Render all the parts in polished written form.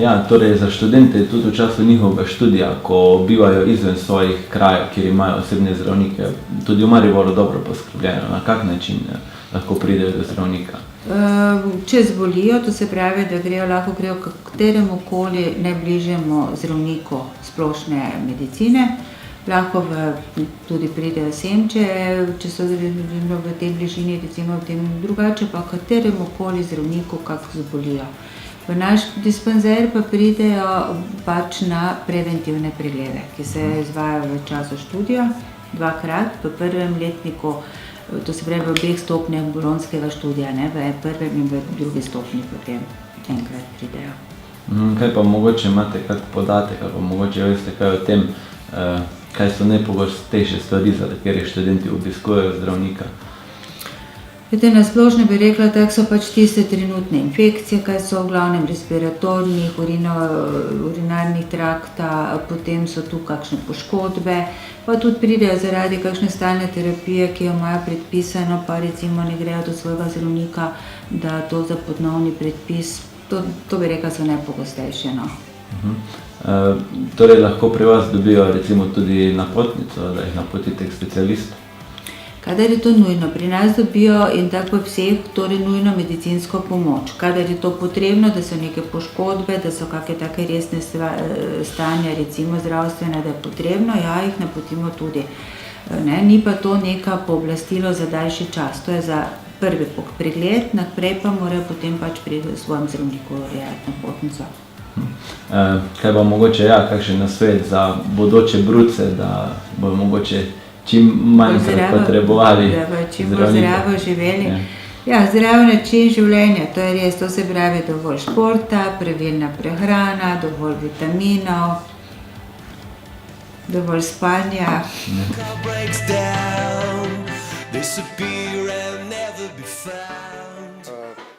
Ja, torej za študente je tudi v času njihovega študija, ko bivajo izven svojih krajev, kjer imajo osebne zdravnike, tudi v Mariboru dobro poskrbljeno. Na kak način lahko pridejo do zdravnika? Če zbolijo, to se pravi, da lahko grejo k kateremu koli najbližjemu zdravniku splošne medicine, lahko tudi pridejo sem, če so v tej bližini, recimo v tem, drugače pa kateremu koli zdravniku, kako zbolijo. V naš dispanzer pa pridejo pač na preventivne preglede, ki se izvajajo v času študija, dvakrat, v prvem letniku, to se pravi v obeh stopnjah bolonjskega študija, v prvem in v drugi stopnji potem enkrat pridejo. Kaj pa mogoče imate kak podatek, ali pa mogoče veste kaj o tem, kaj so najpogostejše stvari, za katere študenti obiskujejo zdravnika? Na splošno bi rekla, tako so pač tiste trenutne infekcije, kaj so v glavnem respiratornih, urinarnih trakta, potem so tu kakšne poškodbe, pa tudi pridejo zaradi kakšne stalne terapije, ki jo imajo predpisano, pa recimo ne grejo do svojega zdravnika, da to za ponovni predpis, to bi rekla so najpogostejše. Torej lahko pri vas dobijo recimo tudi napotnico, da jih napotite k specialistu? Kadar je to nujno, pri nas dobijo in tako vseh, torej nujno medicinsko pomoč. Kadar je to potrebno, da so neke poškodbe, da so kakšne take resne stanja, recimo zdravstvene, da je potrebno, ja, jih napotimo tudi. Ni pa to neka pooblastilo za daljši čas, to je za prvi pregled, naprej pa morajo potem pač pri svojem zdravniku urejati napotnico. Kaj pa mogoče, kakšen nasvet za bodoče bruce, da bojo mogoče čim manj potrebovali zdravnika? Čim bolj zdravo živeli. Zdrav način življenja, to je res, to se pravi dovolj športa, pravilna prehrana, dovolj vitaminov, dovolj spanja.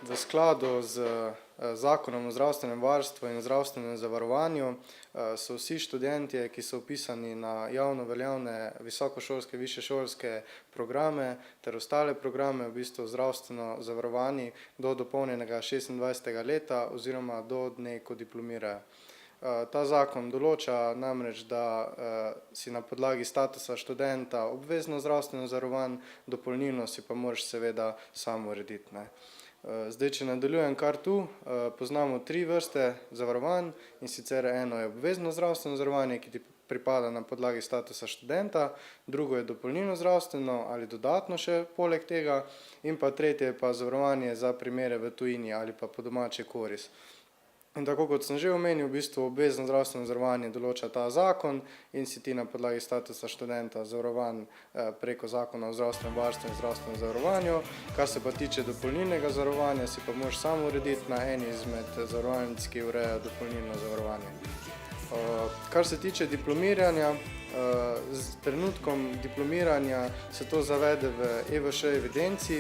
V skladu z Zakonom o zdravstvenem varstvu in zdravstvenem zavarovanju so vsi študentje, ki so vpisani na javno veljavne visokošolske, višješolske programe ter ostale programe, v bistvu zdravstveno zavarovani do dopolnjenega 26. leta oziroma do dne, ko diplomirajo. Ta zakon določa namreč, da si na podlagi statusa študenta obvezno zdravstveno zavarovan, dopolnilno si pa moraš seveda sam urediti. Zdaj, če nadaljujem kar tu, poznamo 3 vrste zavarovanj, in sicer eno je obvezno zdravstveno zavarovanje, ki ti pripada na podlagi statusa študenta, drugo je dopolnilno zdravstveno ali dodatno še poleg tega, in pa tretje je pa zavarovanje za primere v tujini ali pa po domače korist. In tako kot sem že omenil, v bistvu obvezno zdravstveno zavarovanje določa ta zakon in si ti na podlagi statusa študenta zavarovan preko Zakona o zdravstvenem varstvu in zdravstvenem zavarovanju. Kar se pa tiče dopolnilnega zavarovanja, si pa moraš sam urediti na eni izmed zavarovalnic, ki ureja dopolnilno zavarovanje. Kar se tiče diplomiranja, z trenutkom diplomiranja se to zavede v EVŠ evidenci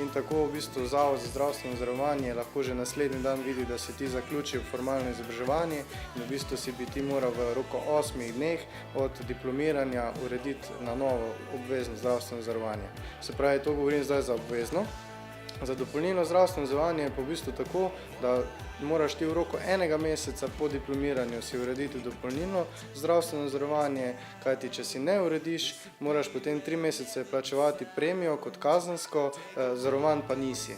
in tako v bistvu Zavod za zdravstveno zavarovanje lahko že naslednji dan vidi, da si ti zaključil formalno izobraževanje in v bistvu si bi ti moral v roku 8 dneh od diplomiranja urediti na novo obvezno zdravstveno zavarovanje. Se pravi, to govorim zdaj za obvezno. Za dopolnilno zdravstveno zavarovanje je pa v bistvu tako, da moraš ti v roku 1 meseca po diplomiranju si urediti dopolnilno zdravstveno zavarovanje, kajti če si ne urediš, moraš potem 3 mesece plačevati premijo kot kazensko, zavarovan pa nisi.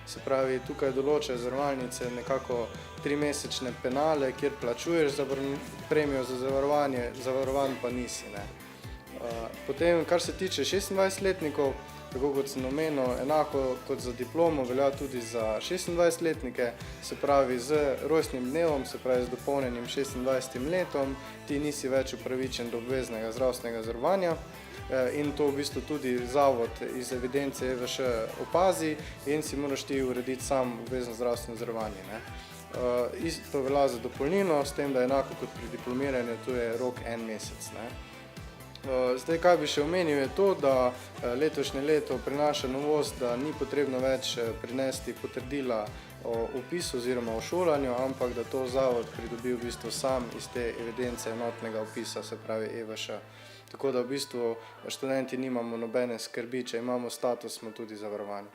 Se pravi, tukaj določajo zavarovalnice nekako 3-mesečne penale, kjer plačuješ premijo za zavarovanje, zavarovan pa nisi. Potem, kar se tiče 26-letnikov, tako kot sem omenil, enako kot za diplomo velja tudi za 26-letnike, se pravi z rojstnim dnevom, se pravi z dopolnjenim 26. letom, ti nisi več upravičen do obveznega zdravstvenega zavarovanja in to v bistvu tudi zavod iz evidence EVŠ opazi in si moraš ti urediti sam obvezno zdravstveno zavarovanje. Isto velja za dopolnilno, s tem, da enako kot pri diplomiranju, tu je rok 1 mesec. Zdaj, kaj bi še omenil, je to, da letošnje leto prinaša novost, da ni potrebno več prinesti potrdila o vpisu oziroma o šolanju, ampak da to zavod pridobi v bistvu sam iz te evidence enotnega vpisa, se pravi EVŠ. Tako da v bistvu študenti nimamo nobene skrbi, če imamo status, smo tudi zavarovani.